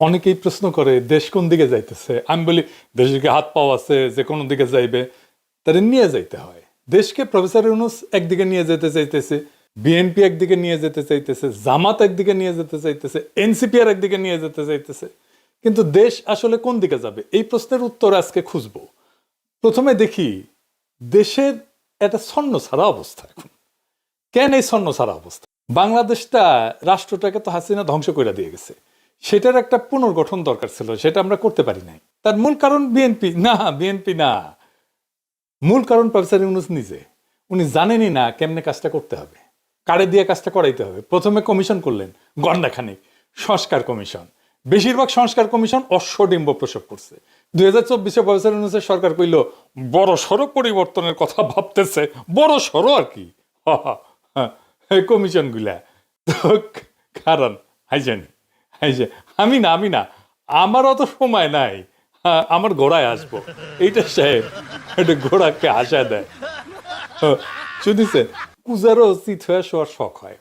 অনেকেই প্রশ্ন করে দেশ কোন দিকে যাইতেছে। আমি বলি দেশের কি হাত পাও আছে যে কোনো দিকে যাইবে, তাদের নিয়ে যাইতে হয়। দেশকে প্রফেসর ইউনূস একদিকে নিয়ে যেতে চাইতেছে, বিএনপি একদিকে নিয়ে যেতে চাইতেছে, জামাত একদিকে নিয়ে যেতে চাইতেছে, এনসিপি আর একদিকে নিয়ে যেতে চাইতেছে। কিন্তু দেশ আসলে কোন দিকে যাবে এই প্রশ্নের উত্তর আজকে খুঁজবো। প্রথমে দেখি দেশের একটা ছন্ন ছাড়া অবস্থা। এখন কেন এই ছন্ন ছাড়া অবস্থা? বাংলাদেশটা, রাষ্ট্রটাকে তো হাসিনা ধ্বংস করে দিয়ে গেছে। সেটার একটা পুনর্গঠন দরকার ছিল, সেটা আমরা করতে পারি নাই। তার মূল কারণ বিএনপি না, বিএনপি না, মূল কারণ প্রফেসর ইউনূস নিজে। উনি জানেনই না কেমনে কাজটা করতে হবে, কারে দিয়ে কাজটা করাইতে হবে। প্রথমে কমিশন করলেন গন্ডাখানিক, সংস্কার কমিশন। বেশিরভাগ সংস্কার কমিশন অশ্বডিম্ব প্রসব করছে। 2024 প্রফেসর ইউনূসের সরকার কইল বড় সড়ো পরিবর্তনের কথা ভাবতেছে, বড় সড়ো আর কি এই কমিশনগুলা। তো কারণ হাইজানি হাইজে আমি না আমার অত সময় নাই, আমার ঘোড়ায় আসবো এইটা সাহেব, এটা ঘোড়াকে আশা দেয়। শুনেছেন কুজারও চিত হয়ে শোয়ার শখ হয়।